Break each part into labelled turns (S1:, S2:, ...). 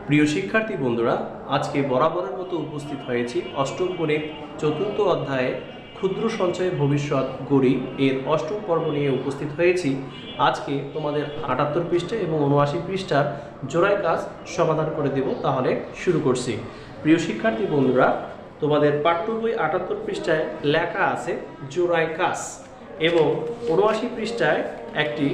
S1: প্রিয় শিক্ষার্থী বন্ধুরা, আজকে বরাবরের মতো উপস্থিত হয়েছি অষ্টম গণিত চতুর্থ অধ্যায়ে ক্ষুদ্র সঞ্চয়ে ভবিষ্যৎ গড়ি এর অষ্টম পর্ব নিয়ে উপস্থিত হয়েছি। আজকে তোমাদের ৭৮ পৃষ্ঠা এবং ৭৯ পৃষ্ঠার জোড়ায় কাজ সমাধান করে দেব। তাহলে শুরু করছি। প্রিয় শিক্ষার্থী বন্ধুরা, তোমাদের পাঠ্য বই ৭৮ পৃষ্ঠায় লেখা আছে জোড়ায় কাজ এবং ৭৯ পৃষ্ঠায় একটি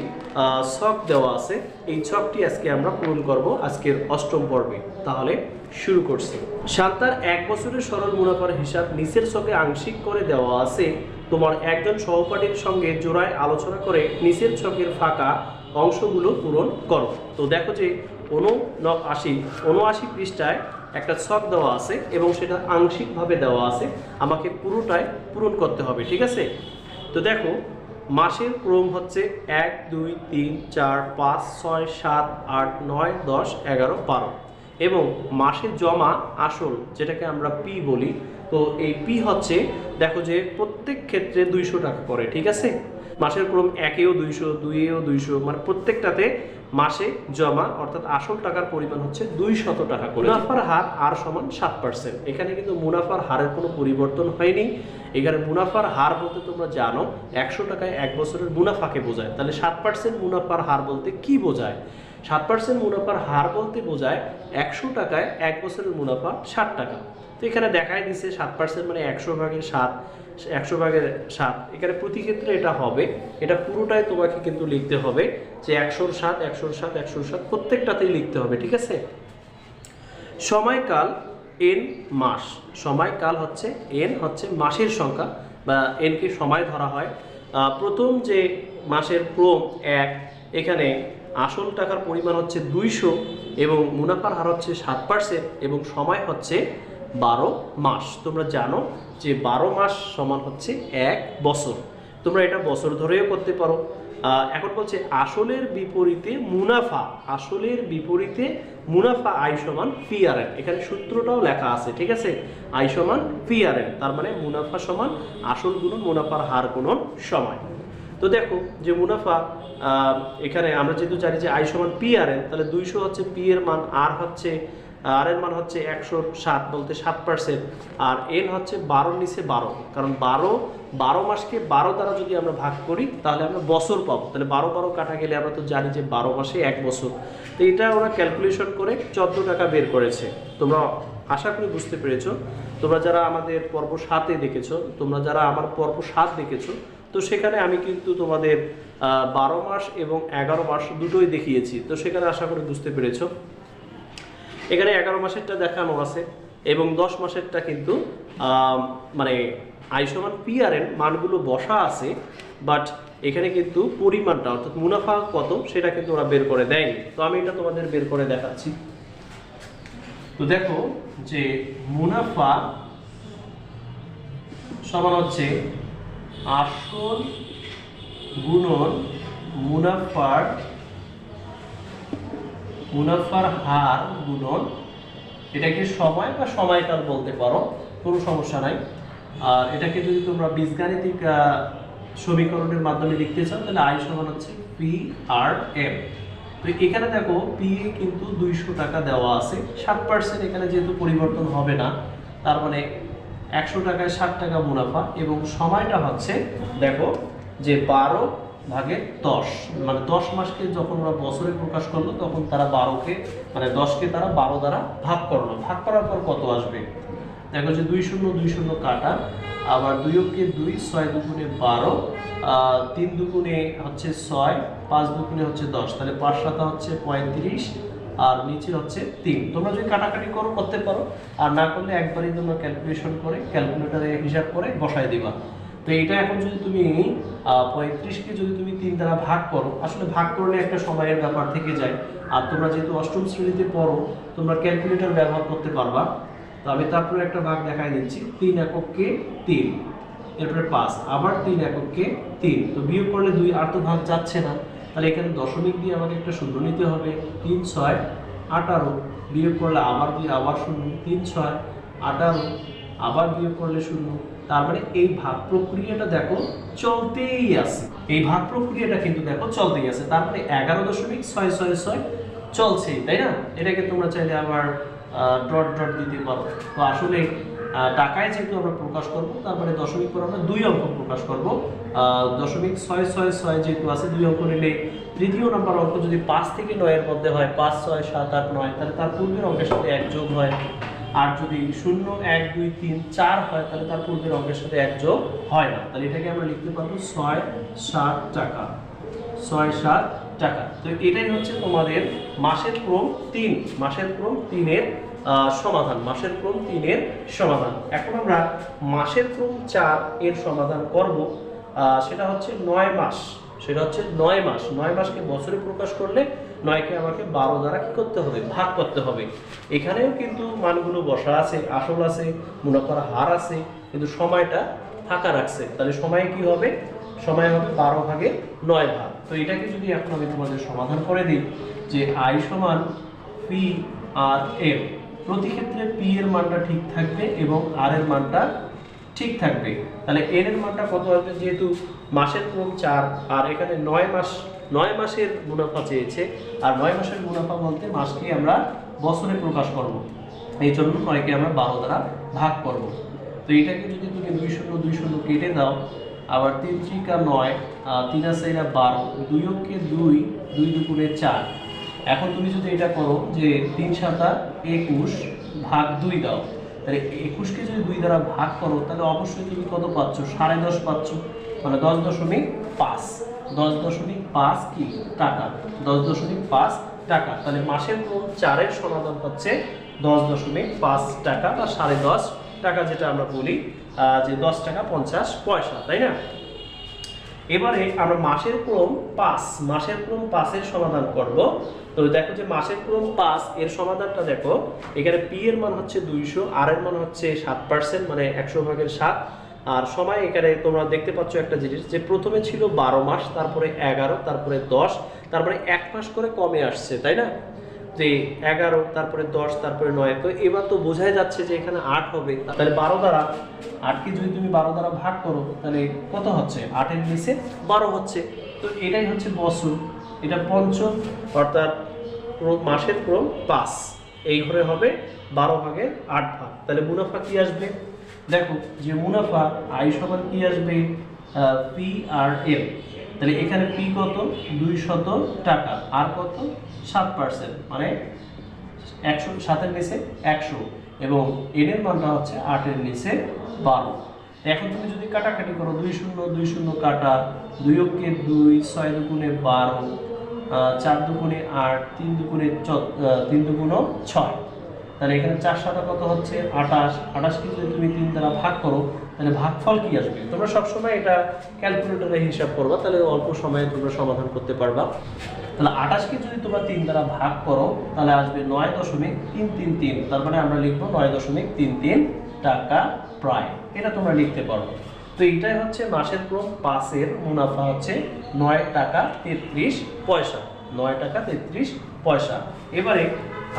S1: ছক দেওয়া আছে। এই ছকটি আজকে আমরা পূরণ করব আজকের অষ্টম পর্বে। তাহলে শুরু করছি। শান্তার ১ বছরের সরল মুনাফার হিসাব নিচের ছকে আংশিক করে দেওয়া আছে। তোমার একজন সহপাঠীর সঙ্গে জোড়ায় আলোচনা করে নিচের ছকের ফাঁকা অংশগুলো পূরণ করো। তো দেখো যে ৭৯ পৃষ্ঠায় একটা ছক দেওয়া আছে এবং সেটা আংশিকভাবে দেওয়া আছে, আমাকে পুরোটাই পূরণ করতে হবে। ঠিক আছে? তো দেখো, মাসের ক্রম হচ্ছে ১, ২, ৩, ৪, ৫, ৬, ৭, ৮, ৯, ১০, ১১, ১২ এবং মাসে জমা আসল যেটাকে আমরা পি বলি। তো এই পি হচ্ছে, দেখো যে প্রত্যেক ক্ষেত্রে ২০০ টাকা করে। ঠিক আছে? মাসের ক্রম ১-এও ২০০, ২-এও ২০০, মানে প্রত্যেকটাতে মাসে জমা অর্থাৎ আসল টাকার পরিমাণ হচ্ছে ২০০ টাকা করে। মুনাফার হার আর সমান 7%। এখানে কিন্তু মুনাফার হারের কোনো পরিবর্তন হয়নি। এখানে মুনাফার হার বলতে তোমরা জানো ১০০ টাকায় ১ বছরের মুনাফাকে বোঝায়। তাহলে 7% মুনাফার হার বলতে কি বোঝায়? 7% মুনাফার হার বলতে বোঝায় ১০০ টাকায় ১ বছরের মুনাফা ৬০ টাকা। তো এখানে দেখাই দিছে 7% মানে 100/7, 100/7। এখানে প্রতি ক্ষেত্রে এটা হবে, এটা পুরোটাই তোমাকে কিন্তু লিখতে হবে যে 100/7, 100/7, 100/7 প্রত্যেকটাতেই লিখতে হবে। ঠিক আছে? সময়কাল n মাস। সময়কাল হচ্ছে n হচ্ছে মাসের সংখ্যা বা n কে সময় ধরা হয়। প্রথম যে মাসের ক্রম ১, এখানে আসল টাকার পরিমাণ হচ্ছে ২০০ এবং মুনাফার হার হচ্ছে 7% এবং সময় হচ্ছে ১২ মাস। তোমরা জানো যে ১২ মাস সমান হচ্ছে ১ বছর। তোমরা এটা বছর ধরেও করতে পারো। এখন বলছে আসলের বিপরীতে মুনাফা। আসলের বিপরীতে মুনাফা আই সমান পি আর এন। এখানে সূত্রটাও লেখা আছে। ঠিক আছে? আই সমান পি আর এন, তার মানে মুনাফা সমান আসল গুণন মুনাফার হার গুণন সময়। তো দেখো যে মুনাফা, এখানে আমরা যেহেতু জানি যে আই সমান পি আর এন, তাহলে ২০০ হচ্ছে পি এর মান, আর এর মান হচ্ছে ১০৭ বলতে 7%, আর এন হচ্ছে ১২ নিচে ১২, কারণ ১২ মাসকে ১২ দ্বারা যদি আমরা ভাগ করি তাহলে আমরা বছর পাবো। তাহলে ১২ কাটা গেলে আমরা তো জানি যে ১২ মাসে ১ বছর। তো এটা ওরা ক্যালকুলেশন করে ১৪ টাকা বের করেছে। তোমরা আশা করি বুঝতে পেরেছো। তোমরা যারা আমাদের পর্ব ৭-এ দেখেছো, তোমরা যারা আমার পর্ব ৭ দেখেছো, তো সেখানে আমি কিন্তু তোমাদের ১২ মাস এবং ১১ মাস দুটোই দেখিয়েছি। তো সেখানে আশা করি বুঝতে পেরেছো। এখানে ১১ মাসেরটা দেখানো আছে এবং ১০ মাসেরটা কিন্তু মানে আই সমান পি আর এন মানগুলো বসা আছে, বাট এখানে কিন্তু পরিমাণটা অর্থাৎ মুনাফা কত সেটা কিন্তু ওরা বের করে দেয়নি। তো আমি এটা তোমাদের বের করে দেখাচ্ছি। তো দেখো যে মুনাফা সমান হচ্ছে আসল গুণন মুনাফার হার গুণন, এটাকে সময় বা সময়কাল বলতে পারো, কোনো সমস্যা নাই। আর এটাকে যদি তোমরা বীজগাণিতিক সমীকরণের মাধ্যমে লিখতে চাও তাহলে আই সমান হচ্ছে পি আর এম। তো এখানে দেখো পি এ কিন্তু ২০০ টাকা দেওয়া আছে, 7% এখানে যেহেতু পরিবর্তন হবে না, তার মানে ১০০ টাকায় ৬০ টাকা মুনাফা এবং সময়টা হচ্ছে দেখো যে ১২/১০, মানে ১০ মাসকে যখন ওরা বছরে প্রকাশ করলো তখন তারা ১০কে তারা ১২ দ্বারা ভাগ করলো। ভাগ করার পর কত আসবে? দেখো যে ২-০-২-০ কাটা, আবার ২-কে ২, ৬-২-গুণে ১২, ৩-২-গুণে হচ্ছে ৬, ৫-২-গুণে হচ্ছে ১০, তাহলে ৫-৭ হচ্ছে ৩৫ আর নিচে হচ্ছে ৩। তোমরা যদি কাটাকাটি করতে পারো, আর না করলে একবারই তোমরা ক্যালকুলেশন করে ক্যালকুলেটরে হিসাব করে বসায় দিবা। তো এটা এখন যদি তুমি ৩৫কে যদি তুমি ৩ দ্বারা ভাগ করো, আসলে ভাগ করলে একটা সময়ের ব্যাপার থেকে যায়। আর তোমরা যেহেতু অষ্টম শ্রেণীতে পড়ো, তোমরা ক্যালকুলেটর ব্যবহার করতে পারবা। তো আমি তারপরে একটা ভাগ দেখাই দিচ্ছি। ৩ এককে ৩, এরপরে ৫, আবার ৩ এককে ৩। তো বিয়োগ করলে ২, আর তো ভাগ যাচ্ছে না, তাহলে এখানে দশমিক দিয়ে আমাকে একটা শূন্য নিতে হবে। ৩, ৬, ১৮, বিয়োগ করলে আবার ২, আবার শূন্য, ৩, ৬, ১৮, আবার বিয়োগ করলে শূন্য। তার মানে এই ভাগ প্রক্রিয়াটা দেখো চলতেই আছে। এই ভাগ প্রক্রিয়াটা কিন্তু দেখো চলতেই আছে। তার মানে ১১.৬৬৬ চলছেই, তাই না? এটাকে তোমরা চাইলে আবার ডট ডট দিতে পারো। তো আসলে টাকায় যেহেতু আমরা প্রকাশ করব, তারপরে দশমিক করে আমরা 2 অঙ্ক প্রকাশ করব। 0.666 যেহেতু আছে, 2 অঙ্ক নিলে তৃতীয় নম্বর অঙ্ক যদি 5 থেকে 9 এর মধ্যে হয়, 5 6 7 8 9, তাহলে তার পূর্বের অঙ্কের সাথে 1 যোগ হয়। আর যদি 0 1 2 3 4 হয়, তাহলে তার পূর্বের অঙ্কের সাথে 1 যোগ হয় না। তাহলে এটাকে আমরা লিখতে পারবো 6 7 টাকা, 6 7 টাকা। তো এটাই হচ্ছে তোমাদের মাসের ক্রম 3, মাসের ক্রম 3 এর সমাধান, মাসের ক্রম 3 এর সমাধান। এখন আমরা মাসের ক্রম 4 এর সমাধান করব। সেটা হচ্ছে 9 মাস, সেটা হচ্ছে 9 মাস। 9 মাসকে বছরে প্রকাশ করলে 9কে আমাকে 12 দ্বারা কি করতে হবে, ভাগ করতে হবে। এখানেও কিন্তু মানগুলো বসা আছে, আসল আছে, মুনাফার হার আছে, কিন্তু সময়টা ফাঁকা রাখছে। তাহলে সময় কি হবে, সময় হবে 12 ভাগে 9 ভাগ। তো এটাকে যদি এখন আমি তোমাদের সমাধান করে দিই যে আই সমান পি আর এম, প্রতি ক্ষেত্রে পি এর মানটা ঠিক থাকবে এবং আর এর মানটা ঠিক থাকবে। তাহলে এর এর মানটা কত হবে, যেহেতু মাসের ক্রম 4 আর এখানে 9 মাস, 9 মাসের মুনাফা চেয়েছে, আর 9 মাসের মুনাফা বলতে মাসকে আমরা বছরে প্রকাশ করব, এই জন্য 9কে আমরা 12 দ্বারা ভাগ করব। তো এটাকে যদি তুমি 2 0 2 0 কেটে দাও, আবার 3 3 9, 3 আছে এটা 12, 2 অঙ্কে 2, 2 দুগুণে 4। এখন তুমি যদি এটা করো যে 3 7 21 ভাগ 2 দাও, তাহলে 21কে যদি 2 দ্বারা ভাগ করো, তাহলে অবশ্যই তুমি কত পাচ্ছ, 10.5 পাচ্ছ, মানে 10.5, 10.5 কি টাকা, 10.5 টাকা। তাহলে মাসের ক্রম 4 এর সমাধান হচ্ছে 10.5 টাকা বা 10.5 টাকা, যেটা আমরা বলি যে 10 টাকা 50 পয়সা, তাই না? এবারে আমরা মাসের ক্রম 5, মাসের ক্রম 5 এর সমাধান করব। তো দেখো যে মাসের ক্রম 5 এর সমাধানটা দেখো, এখানে পি এর মান হচ্ছে 200, আর এর মান হচ্ছে 7%, মানে 100 ভাগের 7। আর সময় এখানে তোমরা দেখতে পাচ্ছ একটা জিনিস, যে প্রথমে ছিল 12 মাস, তারপরে 11, তারপরে 10, তারপরে 1 মাস করে কমে আসছে, তাই না? যে 11, তারপরে 10, তারপরে 9। তো এবার তো বোঝাই যাচ্ছে যে এখানে 8 হবে। তাহলে 12 দ্বারা 8কে যদি তুমি 12 দ্বারা ভাগ করো, তাহলে কত হচ্ছে, 8 এর নিচে 12 হচ্ছে। তো এটাই হচ্ছে বছর, এটা পঞ্চম, অর্থাৎ মাসের ক্রম 5, এই ঘরে হবে 12 ভাগের 8 ভাগ। তাহলে মুনাফা কি আসবে, দেখো যে মুনাফা আই সমান কি আসবে, পি আর এম। তাহলে এখানে পি কত, 200 টাকা, আর কত 7%, মানে 100, 7 এর নিচে 100, এবং এন এর মানটা হচ্ছে 8 এর নিচে 12। এখন তুমি যদি কাটাকাটি করো, 2 0 2 0 কাটা, 2 অঙ্কে 2, 6 দুগুণে 12, 4 দুগুণে 8, 3 দুগুণে 6। তাহলে এখানে 4 7 কত হচ্ছে 28, 28কে যদি তুমি 3 দ্বারা ভাগ করো, তাহলে ভাগফল কি আসবে। তোমরা সবসময় এটা ক্যালকুলেটরে হিসাব করবা, তাহলে অল্প সময়ে তোমরা সমাধান করতে পারবা। তাহলে 28কে যদি তোমরা 3 দ্বারা ভাগ করো, তাহলে আসবে 9.333, তার মানে আমরা লিখবো 9.33 টাকা প্রায়, এটা তোমরা লিখতে পারো। তো এইটাই হচ্ছে মাসের ক্রম 5 এর মুনাফা হচ্ছে 9 টাকা 33 পয়সা, 9 টাকা 33 পয়সা। এবারে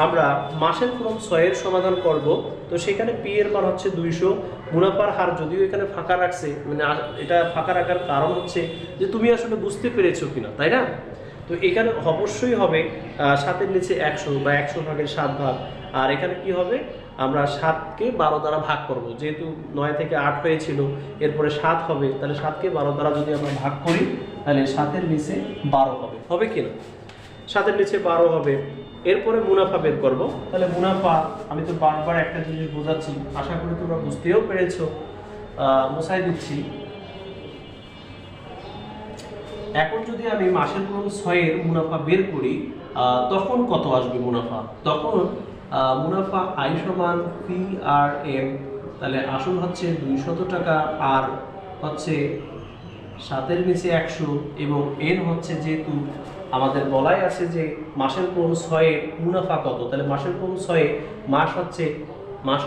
S1: আমরা মাসের ক্রম 6 এর সমাধান করব। তো সেখানে পি এর মান হচ্ছে 200, মুনাফার হার যদিও এখানে ফাঁকা রাখছে, মানে এটা ফাঁকা রাখার কারণ হচ্ছে যে তুমি আসলে বুঝতে পেরেছো কিনা, তাই না? তো এখানে অবশ্যই হবে 7 এর নিচে 100 বা 100 ভাগের 7 ভাগ। আর এখানে কি হবে, আমরা 7কে 12 দ্বারা ভাগ করব, যেহেতু 9 থেকে 8 হয়েছিল, এরপরে 7 হবে, তাহলে 7কে 12 দ্বারা যদি আমরা ভাগ করি, তাহলে 7 এর নিচে 12 হবে, হবে কিনা, 7 এর নিচে 12 হবে। এরপরে মুনাফা বের করব। তাহলে মুনাফা, আমি তো বারবার একটা জিনিস বোঝাচ্ছি, আশা করি তোমরা বুঝতেও পেরেছো, মুছাই দিচ্ছি। এখন যদি আমি মাসের ক্রম 6 এর মুনাফা বের করি, তখন কত আসবে মুনাফা, তখন মুনাফা আই সমান পি আর এম। তাহলে আসল হচ্ছে 200 টাকা, আর হচ্ছে 7 এর নিচে 100, এবং এন হচ্ছে, যেহেতু আমাদের বলাই আছে যে মাসের ক্রম 6 এর মুনাফা কত, তাহলে মাসের ক্রম 6 এ মাস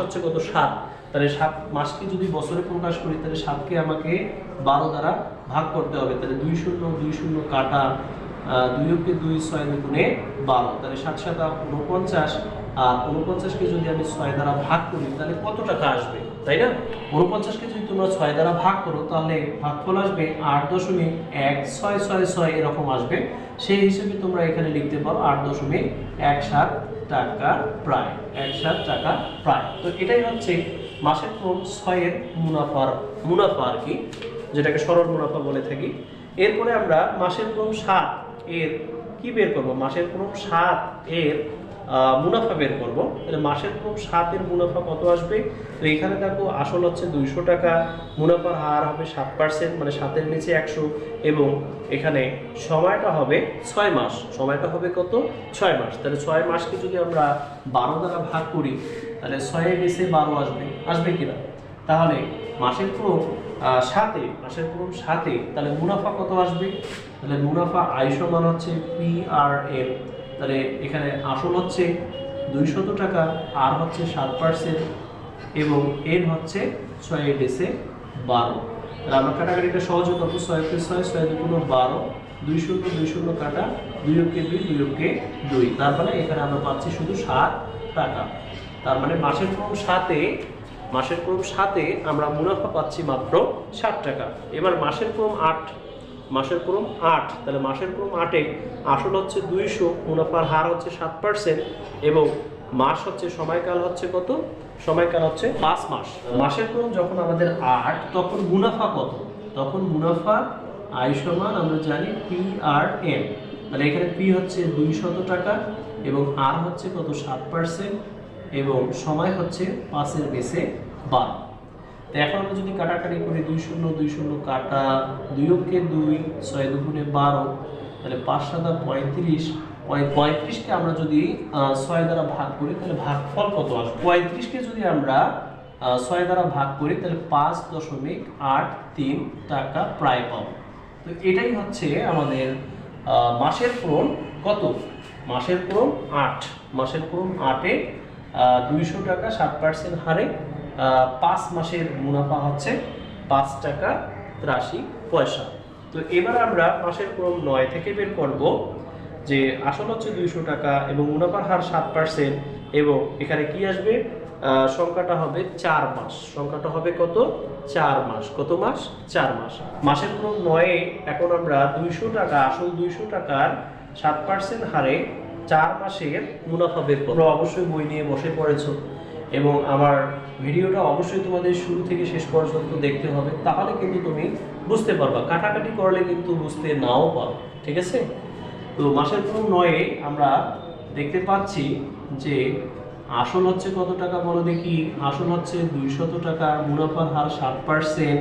S1: হচ্ছে কত, 7। তাহলে 7 মাসকে যদি বছরে প্রকাশ করি, তাহলে 7কে আমাকে 12 দ্বারা ভাগ করতে হবে। তাহলে 2 0 2 0 কাটা, 2 অঙ্কে 2, 6 দুগুণে 12, তাহলে 7 7 49, আর 49কে যদি আমি 6 দ্বারা ভাগ করি তাহলে কত টাকা আসবে, তাই না? 49কে যদি তোমরা 6 দ্বারা ভাগ করো তাহলে ভাগফল আসবে 8.1666 এরকম আসবে। সেই হিসেবে তোমরা এখানে লিখতে পারো 8.17 টাকা প্রায়, 17 টাকা প্রায়। তো এটাই হচ্ছে মাসের ক্রম 6 এর মুনাফা আর কি, যেটাকে সরল মুনাফা বলে থাকি। এরপরে আমরা মাসের ক্রম 7 এর কি বের করব? মাসের ক্রম 7 এর মুনাফা বের করব। তাহলে মাসের ক্রম 7 এর মুনাফা কত আসবে? তো এখানে দেখো আসল হচ্ছে 200 টাকা, মুনাফার হার হবে 7%, মানে 7 এর নিচে 100, এবং এখানে সময়টা হবে 6 মাস। সময়টা হবে কত? 6 মাস। তাহলে 6 মাসকে যদি আমরা 12 দ্বারা ভাগ করি তাহলে 6 এর নিচে 12 আসবে কিনা? তাহলে মাসের ক্রম 7 তাহলে মুনাফা কত আসবে? তাহলে মুনাফা আয় সমান হচ্ছে PRM। তাহলে এখানে আসল হচ্ছে 200 টাকা, আর হচ্ছে 7%, এবং এন হচ্ছে 6 এর নিচে 12। তাহলে আমরা কাটাকাটিটা সহজে করবো। 6 কে 6, 6 দুগুণ 12, 2 কাটা, 2 কে 2, তার মানে এখানে আমরা পাচ্ছি শুধু 7 টাকা। তার মানে মাসের ক্রম 7 আমরা মুনাফা পাচ্ছি মাত্র 7 টাকা। এবার মাসের ক্রম 8, তাহলে মাসের ক্রম 8-এ আসল হচ্ছে 200, মুনাফার হার হচ্ছে 7%, এবং মাস হচ্ছে সময়কাল হচ্ছে কত? সময়কাল হচ্ছে 5 মাস। মাসের ক্রম যখন আমাদের 8, তখন মুনাফা কত? তখন মুনাফা আয় সমান আমরা জানি PRM। তাহলে এখানে P হচ্ছে 200 টাকা, এবং আর হচ্ছে কত? 7%, এবং সময় হচ্ছে 5 এর বেসে 12। তো এখন আমরা যদি কাটাকাটি করি, 2 কাটা, 2 কে 2, 6 দুগুণে 12, তাহলে 5 7 35, 35কে আমরা যদি 6 দ্বারা ভাগ করি তাহলে ভাগফল কত আসবে? 35কে যদি আমরা 6 দ্বারা ভাগ করি তাহলে 5.83 টাকা প্রায় পাবো। তো এটাই হচ্ছে আমাদের মাসের ক্রম কত? মাসের ক্রম 8। মাসের ক্রম 8-এ 200 টাকা 7% হারে 5 মাসের মুনাফা হচ্ছে 5 টাকা 83 পয়সা। তো এবার আমরা মাসের ক্রম 9 থেকে বের করব যে আসল হচ্ছে 200 টাকা এবং মুনাফার হার 7%, এবং এখানে কি আসবে? সংখ্যাটা হবে 4 মাস। সংখ্যাটা হবে কত? 4 মাস। কত মাস? 4 মাস। মাসের ক্রম 9-এ এখন আমরা 200 টাকা, আসল 200 টাকার 7% হারে 4 মাসের মুনাফা বের করব। অবশ্যই বই নিয়ে বসে পড়েছো, এবং আমার ভিডিওটা অবশ্যই তোমাদের শুরু থেকে শেষ পর্যন্ত দেখতে হবে, তাহলে কিন্তু তুমি বুঝতে পারবা। কাটাকাটি করলে কিন্তু বুঝতে নাও পারো, ঠিক আছে? তো মাসের ক্রম 9-এ আমরা দেখতে পাচ্ছি যে আসল হচ্ছে কত টাকা বলো দেখি? আসল হচ্ছে 200 টাকা, মুনাফার হার 7%।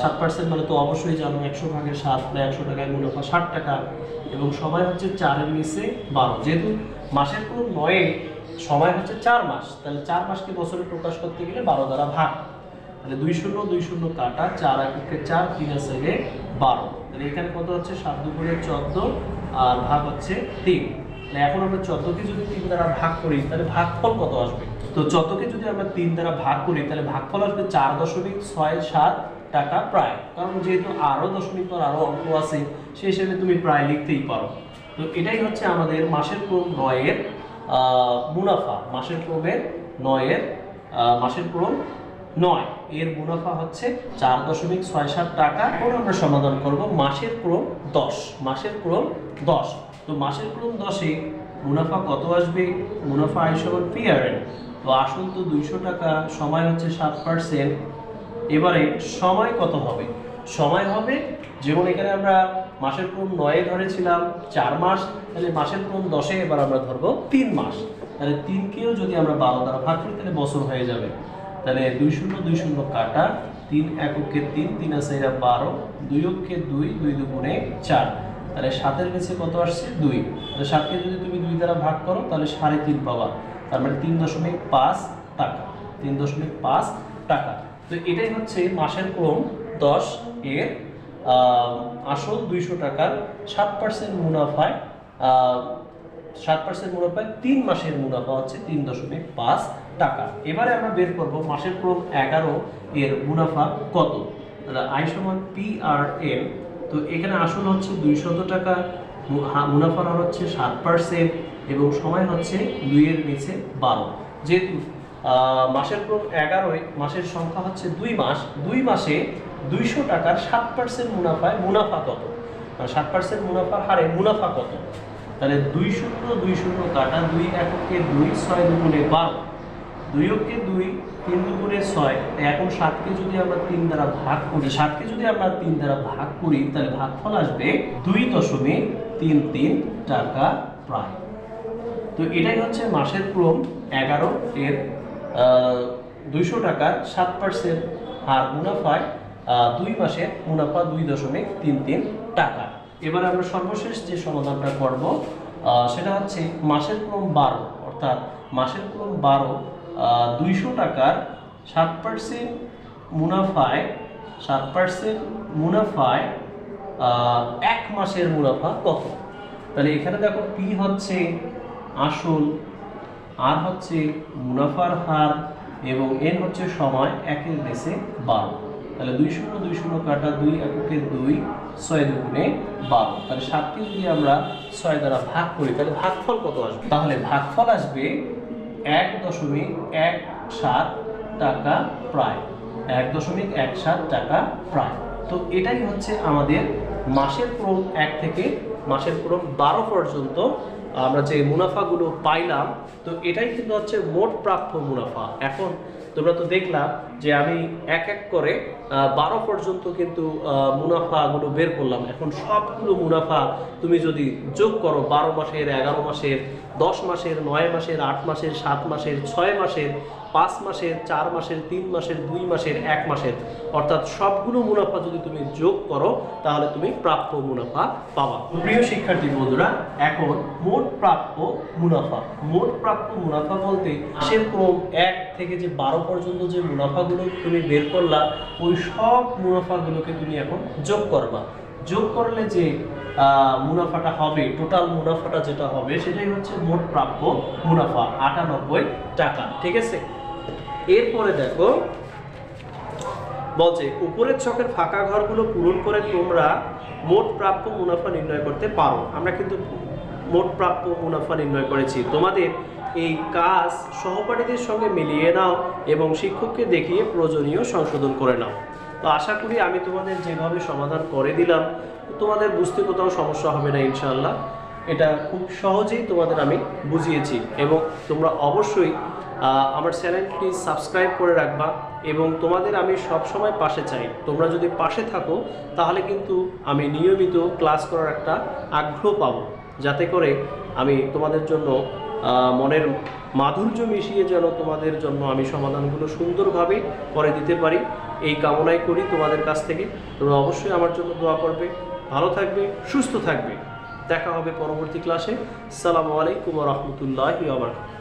S1: 7% মানে তো অবশ্যই জানো 100 ভাগের 7, 100 টাকায় মুনাফা 60 টাকা, এবং সময় হচ্ছে 4 এর নিচে 12। যেহেতু মাসের ক্রম 9-এ সময় হচ্ছে 4 মাস, তাহলে 4 মাসকে বছরে প্রকাশ করতে গেলে 12 দ্বারা ভাগ। তাহলে 2 কাটা, 4 এককে 4, 3 আছে 12। তাহলে এখানে কত হচ্ছে? 7 দুগুণে 14, আর ভাগ হচ্ছে 3। তাহলে এখন আমরা 14কে যদি 3 দ্বারা ভাগ করি তাহলে ভাগফল কত আসবে? তো 14কে যদি আমরা 3 দ্বারা ভাগ করি তাহলে ভাগফল আসবে 4.67 টাকা প্রায়। কারণ যেহেতু আরো দশমিক পর আরো অঙ্ক আছে, সেই হিসেবে তুমি প্রায় লিখতেই পারো। তো এটাই হচ্ছে আমাদের মাসের ক্রম 9-এর মুনাফা। মাসের ক্রম 9 এর মুনাফা হচ্ছে 4.67 টাকা। এখন আমরা সমাধান করব মাসের ক্রম 10। মাসের ক্রম 10। তো মাসের ক্রম 10-এ মুনাফা কত আসবে? মুনাফা আয় সমান PRM। তো আসল তো 200 টাকা, সময় হচ্ছে 7%। এবারে সময় কত হবে? সময় হবে, যেমন এখানে আমরা মাসের ক্রম 9-এ ধরেছিলাম 4 মাস, তাহলে মাসের ক্রম 10-এ এবার আমরা ধরবো 3 মাস। তাহলে 3কেও যদি আমরা 12 দ্বারা ভাগ করি তাহলে বছর হয়ে যাবে। তাহলে 2 কাটা, 3 এককে 3, 3 আছে 12, 2 এককে 2, 2 দুগুণে 4। তাহলে 7 এর নিচে কত আসছে? 2। তাহলে 7কে যদি তুমি 2 দ্বারা ভাগ করো তাহলে 3.5 পাবা। তার মানে 3.5 টাকা। 3.5 টাকা। তো এটাই হচ্ছে মাসের ক্রম 10 এর আসল 200 টাকার 7% মুনাফায় 3 মাসের মুনাফা হচ্ছে 3.5 টাকা। এবারে আমরা বের করব মাসের ক্রম 11 এর মুনাফা কত। তাহলে আয় সমান PRM। তো এখানে আসল হচ্ছে 200 টাকা, মুনাফার হার হচ্ছে 7%, এবং সময় হচ্ছে 2 এর নিচে 12। যেহেতু মাসের ক্রম 11, মাসের সংখ্যা হচ্ছে 2 মাস, 2 মাসে 200 টাকার 7% মুনাফায় মুনাফা কত? 7% মুনাফার হারে মুনাফা কত? তাহলে 2 শূন্য 2 শূন্য কাটা 2 এককে 2, 6 দুগুণে 12, 2 অক্ষে 2, 3 দুগুণে 6। এখন 7কে যদি আমরা 3 দ্বারা ভাগ করি, 7কে যদি আমরা 3 দ্বারা ভাগ করি তাহলে ভাগফল আসবে 2.33 টাকা প্রায়। তো এটাই হচ্ছে মাসের ক্রম 11 এর 200 টাকার 7% হার মুনাফায় 2 মাসের মুনাফা 2.33 টাকা। এবার আমরা সর্বশেষ যে সমাধানটা করব সেটা হচ্ছে মাসের ক্রম 12, অর্থাৎ মাসের ক্রম 12 200 টাকার 7% মুনাফায় 7% মুনাফায় 1 মাসের মুনাফা কত? তাহলে এখানে দেখো পি হচ্ছে আসল, আর হচ্ছে মুনাফার হার এবং এন হচ্ছে সময়, 1 এর নিচে 12। তাহলে 2 শূন্য 2 শূন্য কাটা 2 এককে 2, 6 দুগুণে 12। তাহলে 7কে যদি আমরা 6 দ্বারা ভাগ করি তাহলে ভাগফল কত আসবে? তাহলে ভাগফল আসবে 1.17 টাকা প্রায়, 1.17 টাকা প্রায়। তো এটাই হচ্ছে আমাদের মাসের ক্রম 1 থেকে মাসের ক্রম 12 পর্যন্ত আমরা যে মুনাফাগুলো পাইলাম। তো এটাই কিন্তু হচ্ছে মোট প্রাপ্য মুনাফা। এখন তোমরা তো দেখলাম যে আমি এক এক করে 12 পর্যন্ত কিন্তু মুনাফাগুলো বের করলাম। এখন সবগুলো মুনাফা তুমি যদি যোগ করো 12 মাসের, 11 মাসের, 10 মাসের, 9 মাসের, 8 মাসের, 7 মাসের, 6 মাসের, 5 মাসের, 4 মাসের, 3 মাসের, 2 মাসের, 1 মাসের, অর্থাৎ সবগুলো মুনাফা যদি তুমি যোগ করো তাহলে তুমি প্রাপ্য মুনাফা পাবা। প্রিয় শিক্ষার্থী বন্ধুরা, এখন মোট প্রাপ্য মুনাফা, মোট প্রাপ্য মুনাফা বলতে মাসের ক্রম 1 থেকে যে 12 পর্যন্ত যে মুনাফাগুলো তুমি বের করলা ওই সব মুনাফাগুলোকে তুমি এখন যোগ করবা। যোগ করলে যে মুনাফাটা হবে, টোটাল মুনাফাটা যেটা হবে সেটাই হচ্ছে মোট প্রাপ্য মুনাফা, 98 টাকা। ঠিক আছে, এরপরে দেখো বলছে উপরের ছকের ফাঁকা ঘরগুলো পূরণ করে তোমরা মোট প্রাপ্য মুনাফা নির্ণয় করতে পারো। আমরা কিন্তু মোট প্রাপ্য মুনাফা নির্ণয় করেছি। তোমাদের এই কাজ সহপাঠীদের সঙ্গে মিলিয়ে নাও এবং শিক্ষককে দেখিয়ে প্রয়োজনীয় সংশোধন করে নাও। তো আশা করি আমি তোমাদের যেভাবে সমাধান করে দিলাম তোমাদের বুঝতে কোথাও সমস্যা হবে না ইনশাআল্লাহ। এটা খুব সহজেই তোমাদের আমি বুঝিয়েছি এবং তোমরা অবশ্যই আমার চ্যানেলটি সাবস্ক্রাইব করে রাখবা এবং তোমাদের আমি সব সময় পাশে চাই। তোমরা যদি পাশে থাকো তাহলে কিন্তু আমি নিয়মিত ক্লাস করার একটা আগ্রহ পাবো, যাতে করে আমি তোমাদের জন্য মনের মাধুর্য মিশিয়ে যেন তোমাদের জন্য আমি সমাধানগুলো সুন্দরভাবে করে দিতে পারি এই কামনাই করি তোমাদের কাছ থেকে। তোমরা অবশ্যই আমার জন্য দোয়া করবে। ভালো থাকবে, সুস্থ থাকবে। দেখা হবে পরবর্তী ক্লাসে। আসসালামু আলাইকুম ওয়া রাহমাতুল্লাহি ওয়া বারাকাতুহু।